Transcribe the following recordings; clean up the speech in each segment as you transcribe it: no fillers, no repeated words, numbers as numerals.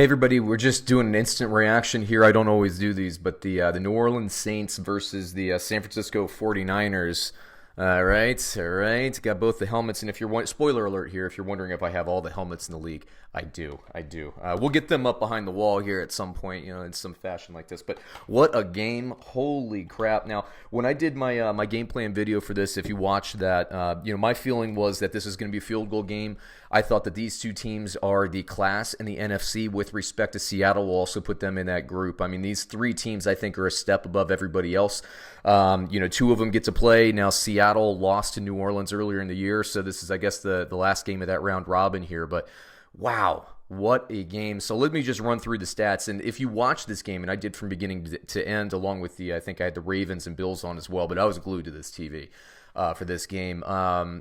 Hey everybody, we're just doing an instant reaction here. I don't always do these, but the New Orleans Saints versus the San Francisco 49ers. All right. Got both the helmets, and if you're spoiler alert here, if you're wondering if I have all the helmets in the league, I do. We'll get them up behind the wall here at some point, in some fashion like this. But what a game! Holy crap! Now, when I did my game plan video for this, if you watched that, my feeling was that this is going to be a field goal game. I thought that these two teams are the class in the NFC with respect to Seattle. We'll also put them in that group. I mean, these three teams I think are a step above everybody else. Two of them get to play. Now, Seattle lost to New Orleans earlier in the year, so this is, I guess, the last game of that round robin here. But wow, what a game. So let me just run through the stats. And if you watch this game, and I did from beginning to end, along with I think I had the Ravens and Bills on as well, but I was glued to this TV. For this game.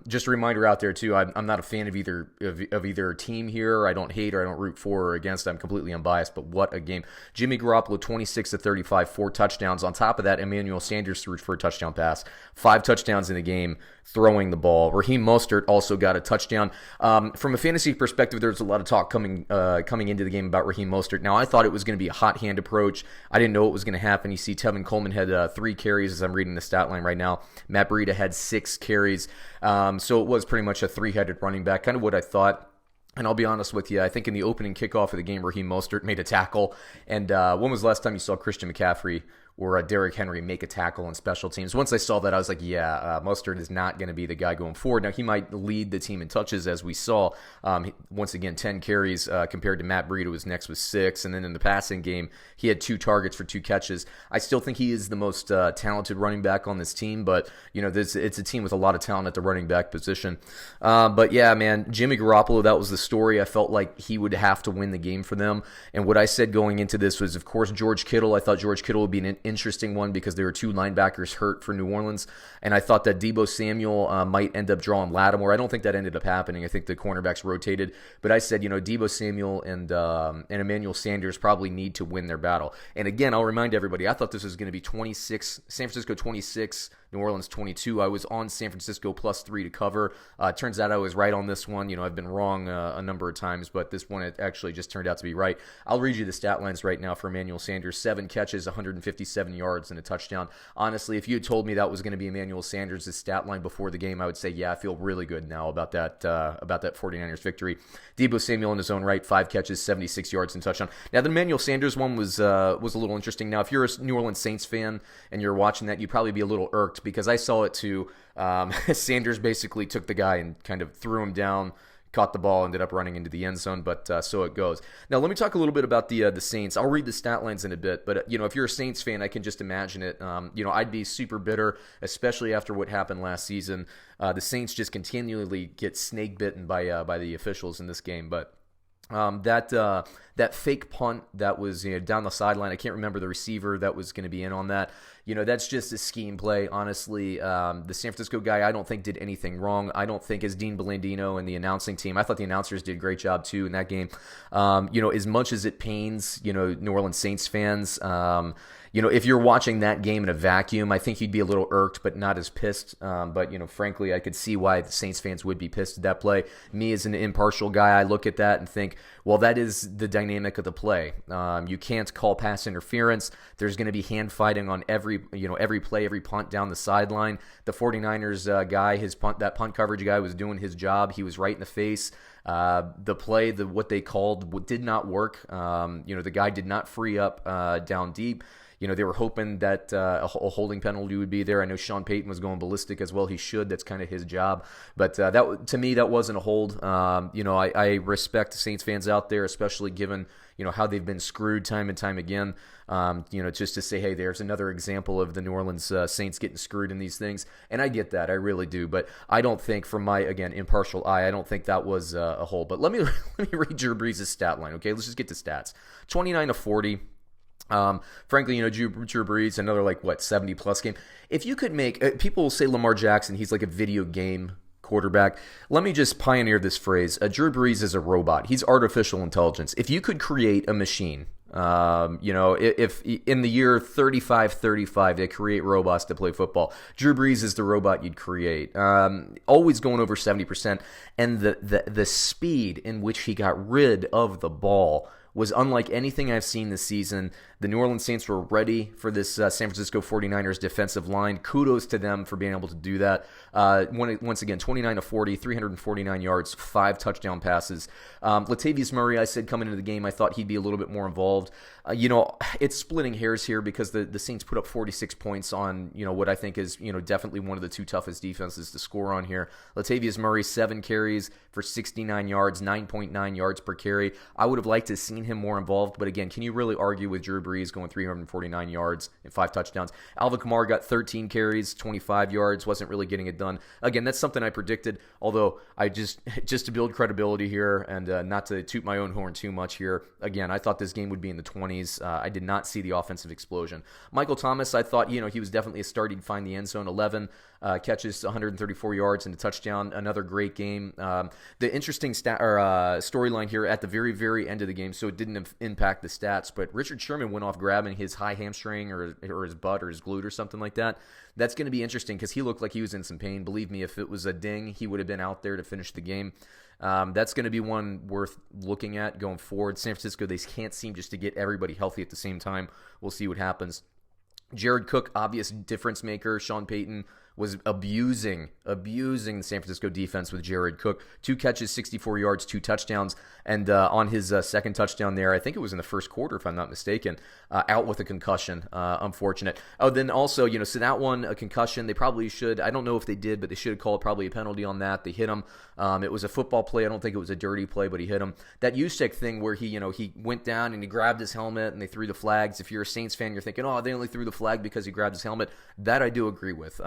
Just a reminder out there too, I'm not a fan of either team here. I don't hate or I don't root for or against. I'm completely unbiased, but what a game. Jimmy Garoppolo, 26 to 35, 4 touchdowns. On top of that, Emmanuel Sanders threw for a touchdown pass. 5 touchdowns in the game throwing the ball. Raheem Mostert also got a touchdown. From a fantasy perspective, there's a lot of talk coming into the game about Raheem Mostert. Now, I thought it was going to be a hot hand approach. I didn't know what was going to happen. You see Tevin Coleman had 3 carries as I'm reading the stat line right now. Matt Breida had 6 carries. So it was pretty much a 3-headed running back, kind of what I thought. And I'll be honest with you, I think in the opening kickoff of the game, Raheem Mostert made a tackle. And when was the last time you saw Christian McCaffrey or Derrick Henry make a tackle on special teams? Once I saw that, I was like, Mostert is not going to be the guy going forward. Now, he might lead the team in touches, as we saw. Once again, 10 carries compared to Matt Breida, who was next with 6. And then in the passing game, he had 2 targets for 2 catches. I still think he is the most talented running back on this team, but it's a team with a lot of talent at the running back position. But yeah, man, Jimmy Garoppolo, that was the story. I felt like he would have to win the game for them. And what I said going into this was, of course, George Kittle. I thought George Kittle would be an interesting one because there were 2 linebackers hurt for New Orleans, and I thought that Deebo Samuel might end up drawing Lattimore. I don't think that ended up happening. I think the cornerbacks rotated, but I said, Deebo Samuel and Emmanuel Sanders probably need to win their battle. And again, I'll remind everybody, I thought this was going to be San Francisco 26, New Orleans 22. I was on San Francisco +3 to cover. Turns out I was right on this one. I've been wrong a number of times, but this one, it actually just turned out to be right. I'll read you the stat lines right now for Emmanuel Sanders. 7 catches, 157 yards, and a touchdown. Honestly, if you had told me that was going to be Emmanuel Sanders' stat line before the game, I would say, yeah, I feel really good now about that 49ers victory. Deebo Samuel in his own right, 5 catches, 76 yards, and touchdown. Now, the Emmanuel Sanders one was a little interesting. Now, if you're a New Orleans Saints fan and you're watching that, you'd probably be a little irked because I saw it too. Sanders basically took the guy and kind of threw him down, caught the ball, ended up running into the end zone, but so it goes. Now, let me talk a little bit about the Saints. I'll read the stat lines in a bit, but if you're a Saints fan, I can just imagine it. I'd be super bitter, especially after what happened last season. The Saints just continually get snake bitten by the officials in this game, but that fake punt that was down the sideline, I can't remember the receiver that was going to be in on that. That's just a scheme play. Honestly, the San Francisco guy, I don't think did anything wrong. I don't think, as Dean Blandino and the announcing team, I thought the announcers did a great job too in that game. As much as it pains New Orleans Saints fans, if you're watching that game in a vacuum, I think you'd be a little irked, but not as pissed. But frankly, I could see why the Saints fans would be pissed at that play. Me, as an impartial guy, I look at that and think, well, that is the dynamic of the play. You can't call pass interference. There's going to be hand fighting on every play, every punt down the sideline. The 49ers guy, that punt coverage guy was doing his job. He was right in the face. The play, what they called, did not work. The guy did not free up down deep. They were hoping that a holding penalty would be there. I know Sean Payton was going ballistic as well. He should. That's kind of his job. But that, to me, that wasn't a hold. I respect Saints fans out there, especially given how they've been screwed time and time again. Just to say, hey, there's another example of the New Orleans Saints getting screwed in these things. And I get that. I really do. But I don't think, from my, again, impartial eye, I don't think that was a hold. But let me read Drew Brees' stat line, okay? Let's just get to stats. 29 to 40. Frankly, Drew Brees, another 70-plus game. If you could make, people will say Lamar Jackson, he's like a video game quarterback. Let me just pioneer this phrase. Drew Brees is a robot. He's artificial intelligence. If you could create a machine, if in the year 3535 they create robots to play football, Drew Brees is the robot you'd create. Always going over 70%, and the speed in which he got rid of the ball was unlike anything I've seen this season. The New Orleans Saints were ready for this San Francisco 49ers defensive line. Kudos to them for being able to do that. Once again, 29-40, 349 yards, 5 touchdown passes. Latavius Murray, I said coming into the game, I thought he'd be a little bit more involved. It's splitting hairs here because the Saints put up 46 points on, what I think is, definitely one of the 2 toughest defenses to score on here. Latavius Murray, 7 carries for 69 yards, 9.9 yards per carry. I would have liked to have seen him more involved, but again, can you really argue with Drew Brees going 349 yards and 5 touchdowns? Alvin Kamara got 13 carries, 25 yards, wasn't really getting it done. Again, that's something I predicted, although I just to build credibility here and not to toot my own horn too much here, again, I thought this game would be in the 20s. I did not see the offensive explosion. Michael Thomas, I thought, he was definitely a start. He'd find the end zone. 11 catches, 134 yards, and a touchdown. Another great game. The interesting storyline here at the very, very end of the game, so it didn't impact the stats, but Richard Sherman went off grabbing his high hamstring or his butt or his glute or something like that. That's going to be interesting because he looked like he was in some pain. Believe me, if it was a ding, he would have been out there to finish the game. That's going to be one worth looking at going forward. San Francisco, they can't seem just to get everybody healthy at the same time. We'll see what happens. Jared Cook, obvious difference maker. Sean Payton was abusing the San Francisco defense with Jared Cook. 2 catches, 64 yards, 2 touchdowns. And on his second touchdown there, I think it was in the first quarter, if I'm not mistaken, out with a concussion. Unfortunate. Oh, then also, so that one, a concussion, they probably should, I don't know if they did, but they should have called probably a penalty on that. They hit him. It was a football play. I don't think it was a dirty play, but he hit him. That Juszczyk thing where he went down and he grabbed his helmet and they threw the flags. If you're a Saints fan, you're thinking, oh, they only threw the flag because he grabbed his helmet. That I do agree with.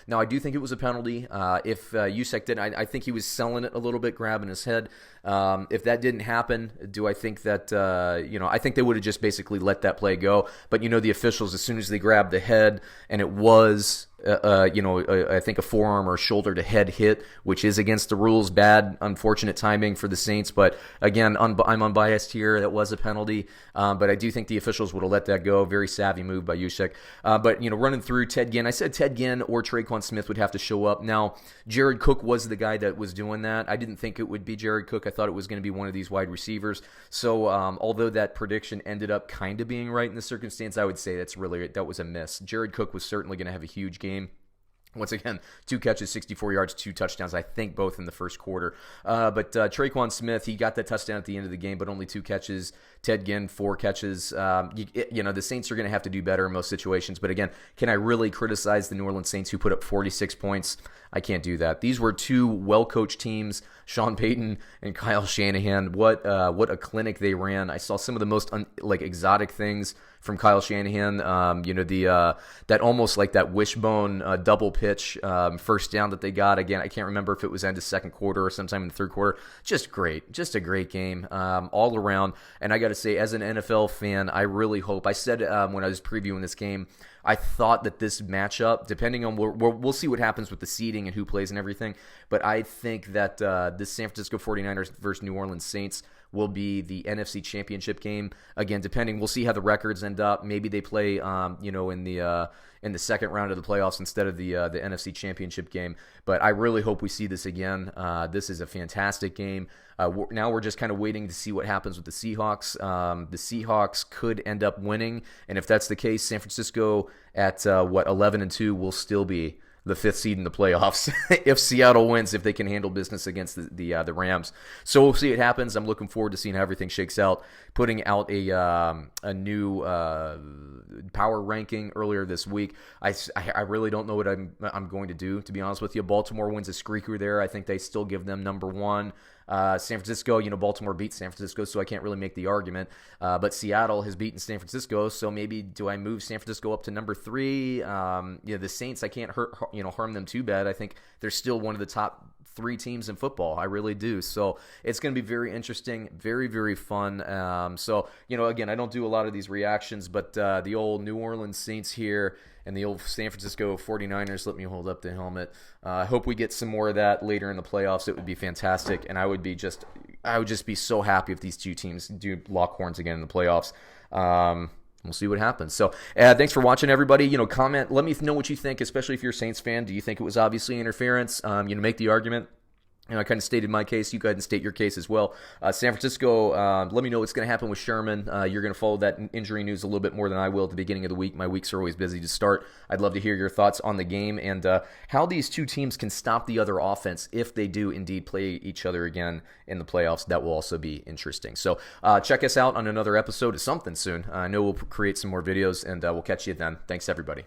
Now, I do think it was a penalty. If Juszczyk did, I think he was selling it a little bit, grabbing his head. If that didn't happen, do I think that, I think they would have just basically let that play go. But, the officials, as soon as they grabbed the head and it was, I think a forearm or shoulder to head hit, which is against the rules. Bad, unfortunate timing for the Saints. But again, I'm unbiased here. That was a penalty. But I do think the officials would have let that go. Very savvy move by Juszczyk. But, running through Ted Ginn, I said Ted Ginn or Traquan Smith would have to show up. Now, Jared Cook was the guy that was doing that. I didn't think it would be Jared Cook. I thought it was going to be one of these wide receivers. So although that prediction ended up kind of being right in the circumstance, I would say that was a miss. Jared Cook was certainly going to have a huge game. Once again, 2 catches, 64 yards, 2 touchdowns, I think both in the first quarter. But Traquan Smith, he got that touchdown at the end of the game, but only 2 catches. Ted Ginn, 4 catches. The Saints are going to have to do better in most situations. But again, can I really criticize the New Orleans Saints who put up 46 points? I can't do that. These were 2 well-coached teams, Sean Payton and Kyle Shanahan. What a clinic they ran. I saw some of the most exotic things from Kyle Shanahan. That almost like that wishbone double pitch first down that they got. Again, I can't remember if it was end of second quarter or sometime in the third quarter. Just great. Just a great game all around. And I got to say, as an NFL fan, I really hope. I said when I was previewing this game, I thought that this matchup, depending on we'll see what happens with the seeding and who plays and everything, but I think that this San Francisco 49ers versus New Orleans Saints will be the NFC Championship game. Again, depending, we'll see how the records end up. Maybe they play, in the second round of the playoffs instead of the NFC Championship game. But I really hope we see this again. This is a fantastic game. Now we're just kind of waiting to see what happens with the Seahawks. The Seahawks could end up winning, and if that's the case, San Francisco at 11-2 will still be the 5th seed in the playoffs if Seattle wins, if they can handle business against the Rams. So we'll see what happens. I'm looking forward to seeing how everything shakes out. Putting out a new power ranking earlier this week. I really don't know what I'm going to do, to be honest with you. Baltimore wins a squeaker there. I think they still give them number 1. San Francisco, Baltimore beat San Francisco, so I can't really make the argument. But Seattle has beaten San Francisco, so maybe do I move San Francisco up to number 3? The Saints, I can't harm them too bad. I think they're still one of the top 3 teams in football. I really do. So it's going to be very interesting, very, very fun. Again, I don't do a lot of these reactions, but the old New Orleans Saints here and the old San Francisco 49ers, let me hold up the helmet. I hope we get some more of that later in the playoffs. It would be fantastic, and I would just be so happy if these 2 teams do lock horns again in the playoffs. We'll see what happens. So thanks for watching, everybody. Comment. Let me know what you think, especially if you're a Saints fan. Do you think it was obviously interference? Make the argument. I kind of stated my case. You go ahead and state your case as well. San Francisco, let me know what's going to happen with Sherman. You're going to follow that injury news a little bit more than I will at the beginning of the week. My weeks are always busy to start. I'd love to hear your thoughts on the game and how these two teams can stop the other offense if they do indeed play each other again in the playoffs. That will also be interesting. So check us out on another episode of something soon. I know we'll create some more videos, and we'll catch you then. Thanks, everybody.